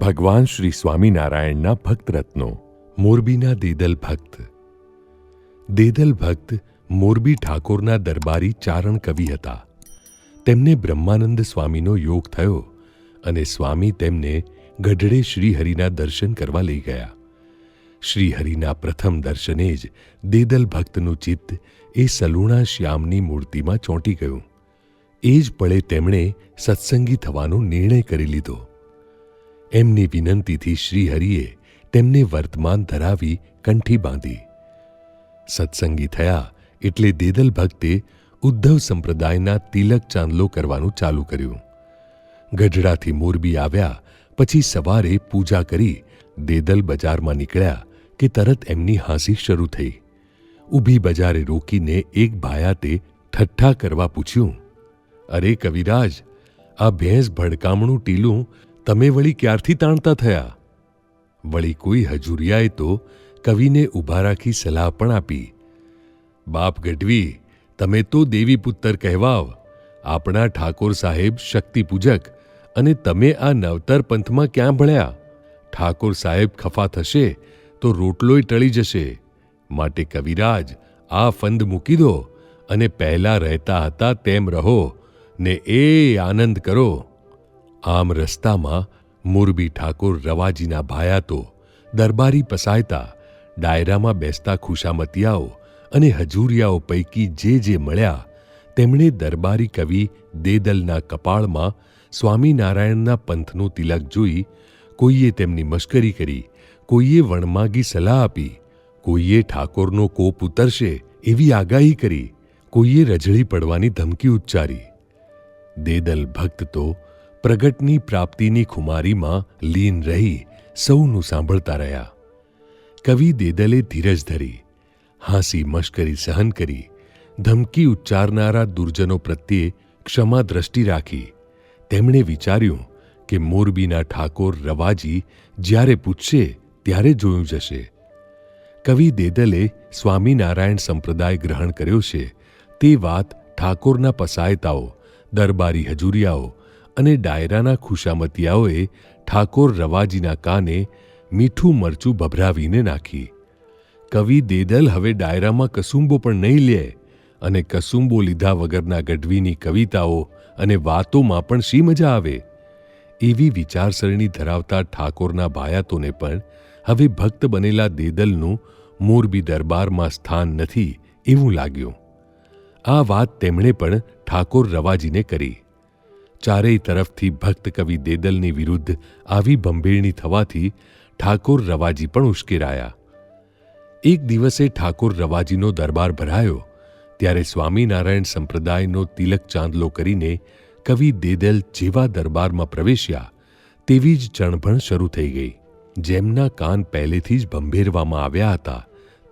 ભગવાન શ્રી સ્વામિનારાયણના ભક્ત રત્નો. મોરબીના દેદલ ભક્ત. દેદલ ભક્ત મોરબી ઠાકોરના દરબારી ચારણ કવિ હતા. તેમને બ્રહ્માનંદ સ્વામીનો યોગ થયો અને સ્વામી તેમને ગઢડે શ્રીહરિના દર્શન કરવા લઈ ગયા. શ્રીહરિના પ્રથમ દર્શને જ દેદલ ભક્તનું ચિત્ત એ સલુણા શ્યામની મૂર્તિમાં ચોંટી ગયું. એ જ પળે તેમણે સત્સંગી થવાનો નિર્ણય કરી લીધો. એમની વિનંતીથી શ્રીહરિએ તેમને વર્તમાન ધરાવી કંઠી બાંધી. સત્સંગી થયા એટલે દેદલ ભક્તે ઉદ્ધવ સંપ્રદાયના તિલક ચાંદલો કરવાનું ચાલુ કર્યું. ગઢડાથી મોરબી આવ્યા પછી સવારે પૂજા કરી દેદલ બજારમાં નીકળ્યા કે તરત એમની હાંસી શરૂ થઈ. ઊભી બજારે રોકીને એક ભાયાતે ઠઠ્ઠા કરવા પૂછ્યું, અરે કવિરાજ, આ ભેંસ ભડકામણું ટીલું તમે વળી ક્યારથી તાણતા થયા? વળી કોઈ હજુરિયાએ તો કવિને ઊભા રાખી સલાહ પણ આપી, બાપ ગઢવી, તમે તો દેવી પુત્ર કહેવાવ. આપણા ઠાકોર સાહેબ શક્તિ પૂજક અને તમે આ નવતર પંથમાં ક્યાં ભળ્યા? ઠાકોર સાહેબ ખફા થશે તો રોટલોય ટળી જશે. માટે કવિરાજ, આ ફંદ મૂકી દો અને પહેલાં રહેતા હતા તેમ રહો ને એ આનંદ કરો. આમ રસ્તામાં મોરબી ઠાકોર રવાજીના ભાયાતો, દરબારી પસાયતા, ડાયરામાં બેસતા ખુશામતિયાઓ અને હજુરિયાઓ પૈકી જે મળ્યા તેમણે દરબારી કવિ દેદલના કપાળમાં સ્વામિનારાયણના પંથનું તિલક જોઈ કોઈએ તેમની મશ્કરી કરી, કોઈએ વણમાગી સલાહ આપી, કોઈએ ઠાકોરનો કોપ ઉતરશે એવી આગાહી કરી, કોઈએ રજળી પડવાની ધમકી ઉચ્ચારી. દેદલ ભક્ત તો પ્રગટની પ્રાપ્તિની ખુમારીમાં લીન રહી સૌનું સાંભળતા રહ્યા. કવિ દેદલે ધીરજ ધરી, હાંસી મશ્કરી સહન કરી, ધમકી ઉચ્ચારનારા દુર્જનો પ્રત્યે ક્ષમા દ્રષ્ટિ રાખી. તેમણે વિચાર્યું કે મોરબીના ઠાકોર રવાજી જ્યારે પૂછશે ત્યારે જોયું જશે. કવિ દેદલે સ્વામિનારાયણ સંપ્રદાય ગ્રહણ કર્યો છે તે વાત ઠાકોરના પસાયતાઓ, દરબારી હજુરિયાઓ અને ડાયરાના ખુશામતિયાઓએ ઠાકોર રવાજીના કાને મીઠું મરચું ભભરાવીને નાખી. કવિ દેદલ હવે ડાયરામાં કસુંબો પણ નહીં લે અને કસુંબો લીધા વગરના ગઢવીની કવિતાઓ અને વાતોમાં પણ શી મજા આવે? એવી વિચારસરણી ધરાવતા ઠાકોરના ભાયાતોને પણ હવે ભક્ત બનેલા દેદલનું મોરબી દરબારમાં સ્થાન નથી એવું લાગ્યું. આ વાત તેમણે પણ ઠાકોર રવાજીને કરી. ચારેય તરફથી ભક્ત કવિ દેદલની વિરુદ્ધ આવી ભંભેરણી થવાથી ઠાકોર રવાજી પણ ઉશ્કેરાયા. એક દિવસે ઠાકોર રવાજીનો દરબાર ભરાયો ત્યારે સ્વામિનારાયણ સંપ્રદાયનો તિલક ચાંદલો કરીને કવિ દેદલ જેવા દરબારમાં પ્રવેશ્યા તેવી જ ચણભણ શરૂ થઈ ગઈ. જેમના કાન પહેલેથી જ ભંભેરવામાં આવ્યા હતા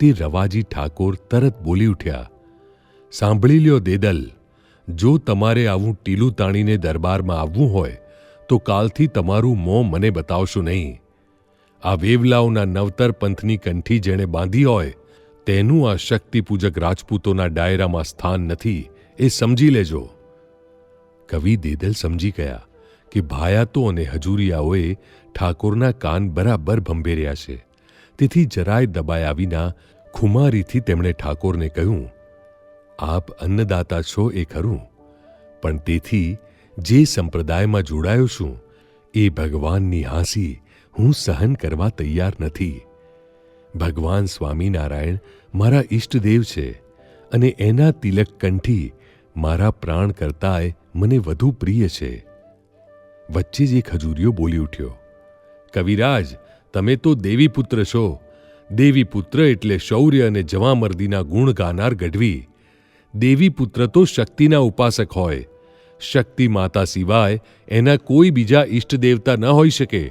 તે રવાજી ઠાકોર તરત બોલી ઉઠ્યા, સાંભળી લ્યો દેદલ, જો તમારે આવું ટીલું તાણીને દરબારમાં આવવું હોય તો કાલથી તમારું મોં મને બતાવશો નહીં. આ વેવલાઓના નવતર પંથની કંઠી જેણે બાંધી હોય તેનું આ શક્તિપૂજક રાજપૂતોના ડાયરામાં સ્થાન નથી, એ સમજી લેજો. કવિ દેદલ સમજી ગયા કે ભાયાતો અને હજુરિયાઓએ ઠાકોરના કાન બરાબર ભંભેર્યા છે. તેથી જરાય દબાયા વિના ખુમારીથી તેમણે ઠાકોરને કહ્યું, આપ અન્નદાતા છો એ ખરું, પણ તેથી જે સંપ્રદાયમાં જોડાયો છું એ ભગવાનની હાંસી હું સહન કરવા તૈયાર નથી. ભગવાન સ્વામિનારાયણ મારા ઈષ્ટદેવ છે અને એના તિલક કંઠી મારા પ્રાણ કરતાંય મને વધુ પ્રિય છે. વચ્ચે જ એક હજુરિયો બોલી ઉઠ્યો, કવિરાજ, તમે તો દેવીપુત્ર છો. દેવીપુત્ર એટલે શૌર્ય અને જવામર્દીના ગુણ ગાનાર ગઢવી. દેવીપુત્ર તો શક્તિના ઉપાસક હોય. શક્તિ માતા સિવાય એના કોઈ બીજા ઈષ્ટદેવતા ન હોઈ શકે.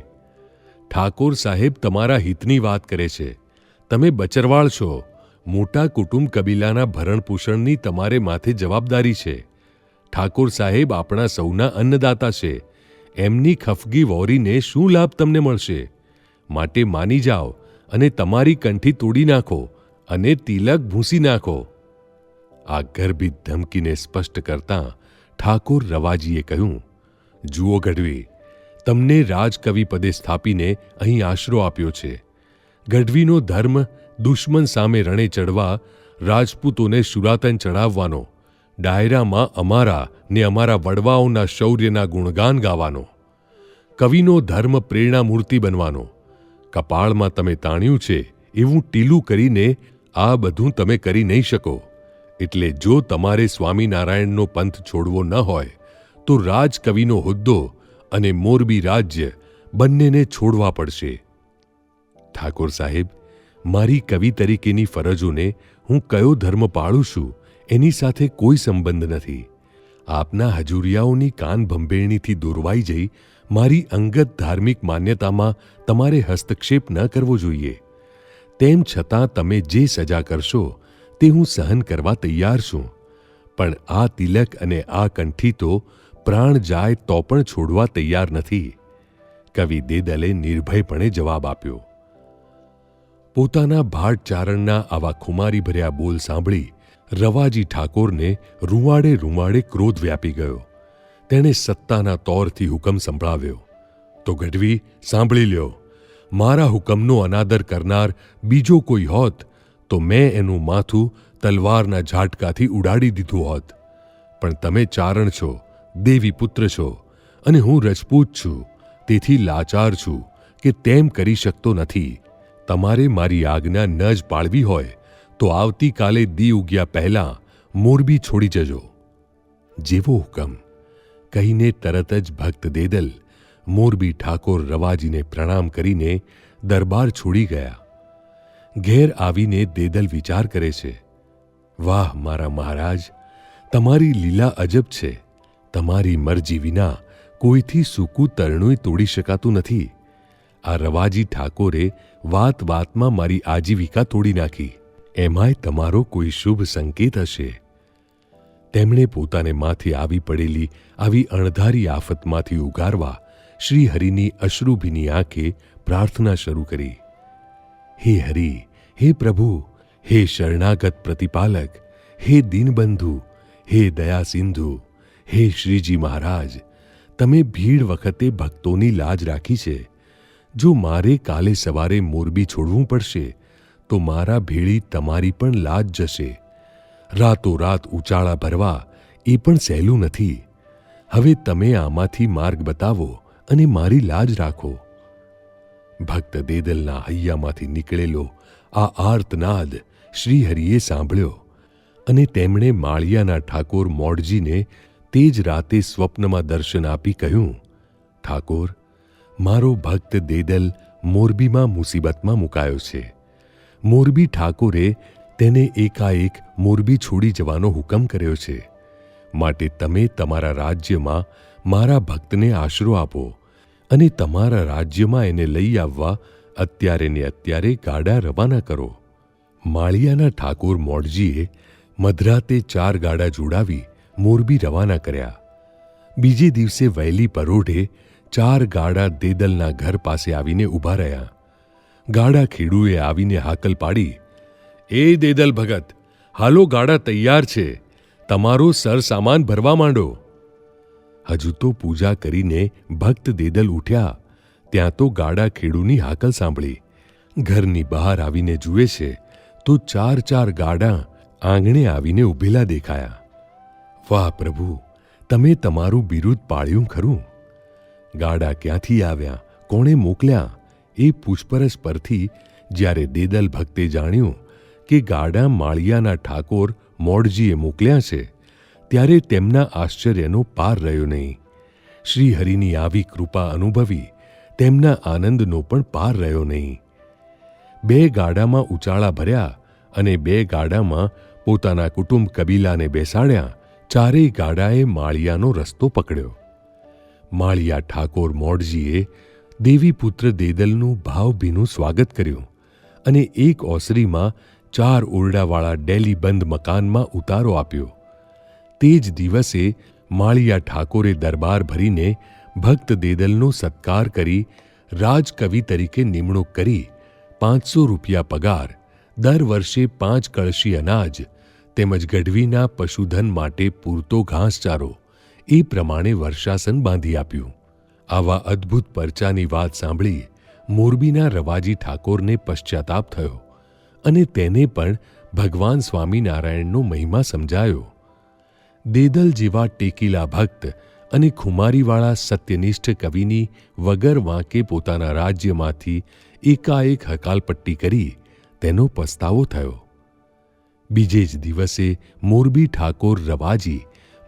ઠાકોર સાહેબ તમારા હિતની વાત કરે છે. તમે બચરવાળ છો. મોટા કુટુંબ કબીલાના ભરણપોષણની તમારે માથે જવાબદારી છે. ઠાકોર સાહેબ આપણા સૌના અન્નદાતા છે. એમની ખફગી વોરીને શું લાભ તમને મળશે? માટે માની જાઓ અને તમારી કંઠી તોડી નાખો અને તિલક ભૂંસી નાખો. આ ગર્ભિત ધમકીને સ્પષ્ટ કરતાં ઠાકોર રવાજીએ કહ્યું, જુઓ ગઢવી, તમને રાજકવિ પદે સ્થાપીને અહીં આશરો આપ્યો છે. ગઢવીનો ધર્મ દુશ્મન સામે રણે ચડવા, રાજપૂતોને શુરાતન ચડાવવાનો, ડાયરામાં અમારા ને અમારા વડવાઓના શૌર્યના ગુણગાન ગાવાનો. કવિનો ધર્મ પ્રેરણામૂર્તિ બનવાનો. કપાળમાં તમે તાણ્યું છે એવું ટીલું કરીને આ બધું તમે કરી નહીં શકો. એટલે જો તમારે સ્વામિનારાયણનો પંથ છોડવો ન હોય તો રાજકવિનો હોદ્દો અને મોરબી રાજ્ય બંનેને છોડવા પડશે. ઠાકોર સાહેબ, મારી કવિ તરીકેની ફરજોને હું કયો ધર્મ પાળું છું એની સાથે કોઈ સંબંધ નથી. આપના હજુરિયાઓની કાન ભંભેરણીથી દોરવાઈ જઈ મારી અંગત ધાર્મિક માન્યતામાં તમારે હસ્તક્ષેપ ન કરવો જોઈએ. તેમ છતાં તમે જે સજા કરશો તે હું સહન કરવા તૈયાર છું. પણ આ તિલક અને આ કંઠી તો પ્રાણ જાય તો પણ છોડવા તૈયાર નથી. કવિ દેદલે નિર્ભયપણે જવાબ આપ્યો. પોતાના ભાટચારણના આવા ખુમારી ભર્યા બોલ સાંભળી રવાજી ઠાકોરને રૂંવાડે રૂંવાડે ક્રોધ વ્યાપી ગયો. તેણે સત્તાના તોરથી હુકમ સંભળાવ્યો. તો ગઢવી, સાંભળી લ્યો. મારા હુકમનો અનાદર કરનાર બીજો કોઈ હોત તો મેં એનું માથું તલવારના ઝાટકાથી ઉડાડી દીધું હોત. પણ તમે ચારણ છો, દેવી પુત્ર છો, અને હું રજપૂત છું, તેથી લાચાર છું કે તેમ કરી શકતો નથી. તમારે મારી આજ્ઞા ન જ પાળવી હોય તો આવતીકાલે દી ઉગ્યા પહેલાં મોરબી છોડી જજો. જેવો હુકમ કહીને તરત જ ભક્ત દેદલ મોરબી ઠાકોર રવાજીને પ્રણામ કરીને દરબાર છોડી ગયા. ઘેર આવીને દેદલ વિચાર કરે છે, વાહ મારા મહારાજ, તમારી લીલા અજબ છે. તમારી મરજી વિના કોઈથી સૂકું તરણુંય તોડી શકાતું નથી. આ રવાજી ઠાકોરે વાત વાતમાં મારી આજીવિકા તોડી નાખી. એમાંય તમારો કોઈ શુભ સંકેત હશે. તેમણે પોતાને માથે આવી પડેલી આવી અણધારી આફતમાંથી ઉગારવા શ્રી હરિની અશ્રુભીની આંખે પ્રાર્થના શરૂ કરી. હે હરિ, હે પ્રભુ, હે શરણાગત પ્રતિપાલક, હે દીનબંધુ, હે દયા સિંધુ, હે શ્રીજી મહારાજ, તમે ભીડ વખતે ભક્તોની લાજ રાખી છે. જો મારે કાલે સવારે મોરબી છોડવું પડશે તો મારા ભેળી તમારી પણ લાજ જશે. રાતોરાત ઉચાળા ભરવા એ પણ સહેલું નથી. હવે તમે આમાંથી માર્ગ બતાવો અને મારી લાજ રાખો. ભક્ત દેદલના હૈયામાંથી નીકળેલો આ આર્તનાદ શ્રીહરિએ સાંભળ્યો અને તેમણે માળિયાના ઠાકોર મોડજીને તે જ રાતે સ્વપ્નમાં દર્શન આપી કહ્યું, ઠાકોર, મારો ભક્ત દેદલ મોરબીમાં મુસીબતમાં મુકાયો છે. મોરબી ઠાકોરે તેને એકાએક મોરબી છોડી જવાનો હુકમ કર્યો છે. માટે તમે તમારા રાજ્યમાં મારા ભક્તને આશરો આપો અને તમારા રાજ્યમાં એને લઈ આવવા અત્યારે ને અત્યારે ગાડા રવાના કરો. માળિયાના ઠાકોર મોડજીએ મધરાતે 4 ગાડા જોડાવી મોરબી રવાના કર્યા. બીજે દિવસે વહેલી પરોઢે 4 ગાડા દેદલના ઘર પાસે આવીને ઊભા રહ્યા. ગાડા ખેડૂએ આવીને હાકલ પાડી, એ દેદલ ભગત, હાલો ગાડા તૈયાર છે, તમારો સરસામાન ભરવા માંડો. હજુ તો પૂજા કરીને ભક્ત દેદલ ઉઠ્યા ત્યાં તો ગાડા ખેડૂની હાકલ સાંભળી. ઘરની બહાર આવીને જુએ છે તો 4 ગાડા આંગણે આવીને ઊભેલા દેખાયા. વાહ પ્રભુ, તમે તમારું બિરુદ પાળ્યું ખરું. ગાડા ક્યાંથી આવ્યા, કોણે મોકલ્યા, એ પૂછપરછ પરથી જ્યારે દેદલ ભક્તે જાણ્યું કે ગાડા માળિયાના ઠાકોર મોડજીએ મોકલ્યા છે, ત્યારે તેમના આશ્ચર્યનો પાર રહ્યો નહીં. શ્રીહરિની આવી કૃપા અનુભવી તેમના આનંદનો પણ પાર રહ્યો નહીં. 2 ગાડામાં ઉચાળા ભર્યા અને 2 ગાડામાં પોતાના કુટુંબ કબીલાને બેસાડ્યા. 4 ગાડાએ માળિયાનો રસ્તો પકડ્યો. માળિયા ઠાકોર મોડજીએ દેવીપુત્ર દેદલનું ભાવભીનું સ્વાગત કર્યું અને એક ઓસરીમાં 4 ઓરડાવાળા ડેલીબંધ મકાનમાં ઉતારો આપ્યો. તે જ દિવસે માળિયા ઠાકોરે દરબાર ભરીને ભક્ત દેદલનો સત્કાર કરી રાજકવિ તરીકે નિમણૂક કરી 500 રૂપિયા પગાર, દર વર્ષે 5 કળશી અનાજ તેમજ ગઢવીના પશુધન માટે પૂરતો ઘાસચારો એ પ્રમાણે વર્ષાસન બાંધી આપ્યું. આવા અદ્ભુત પરચાની વાત સાંભળી મોરબીના રવાજી ઠાકોરને પશ્ચાતાપ થયો અને તેને પણ ભગવાન સ્વામિનારાયણનો મહિમા સમજાયો. દેદલ જેવા ટેકીલા ભક્ત અને ખુમારીવાળા સત્યનિષ્ઠ કવિની વગર વાંકે પોતાના રાજ્યમાંથી એકાએક હકાલપટ્ટી કરી તેનો પસ્તાવો થયો. બીજે જ દિવસે મોરબી ઠાકોર રવાજી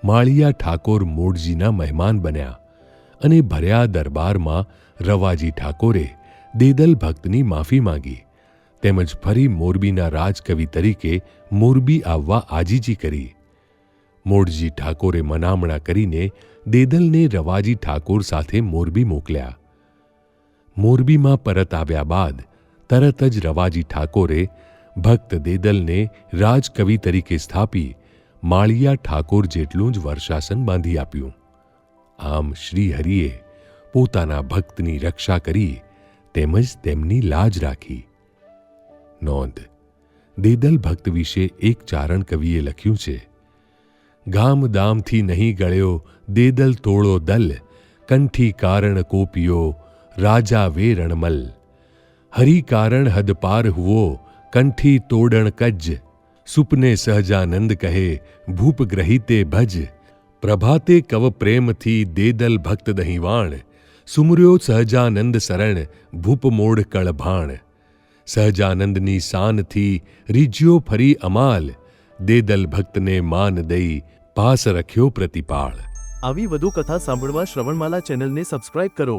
માળિયા ઠાકોર મોડજીના મહેમાન બન્યા અને ભર્યા દરબારમાં રવાજી ઠાકોરે દેદલ ભક્તની માફી માંગી તેમજ ફરી મોરબીના રાજકવિ તરીકે મોરબી આવવા આજીજી કરી. મોડજી ઠાકોરે મનામણા કરીને દેદલને રવાજી ઠાકોર સાથે મોરબી મોકલ્યા. મોરબીમાં પરત આવ્યા બાદ તરત જ રવાજી ઠાકોરે ભક્ત દેદલને રાજકવિ તરીકે સ્થાપી માળિયા ઠાકોર જેટલું જ વર્ષાસન બાંધી આપ્યું. આમ શ્રીહરિએ પોતાના ભક્તની રક્ષા કરી તેમજ તેમની લાજ રાખી. નોંધ: દેદલ ભક્ત વિશે એક ચારણ કવિએ લખ્યું છે: ગામ દામથી નહીં ગળ્યો દેદલ તોળો દલ, કંઠી કારણ કોપિયો રાજા વે રણમલ. હરિ કારણ હદ પાર હુઓ કંઠી તોડણ કજ્જ, સુપને સહજાનંદ કહે ભૂપ ગ્રહિતે ભજ. પ્રભાતે કવ પ્રેમથી દેદલ ભક્ત દહીંવાણ, સુમર્યો સહજાનંદ શરણ ભૂપ મોડ કળભાણ. સહજાનંદની શાનથી રીજ્યો ફરી અમાલ, દેદલ ભક્તને માન દઈ પાસ રખ્યો પ્રતિપાળ. આવી વધુ કથા સાંભળવા શ્રવણમાલા ચેનલને સબસ્ક્રાઇબ કરો.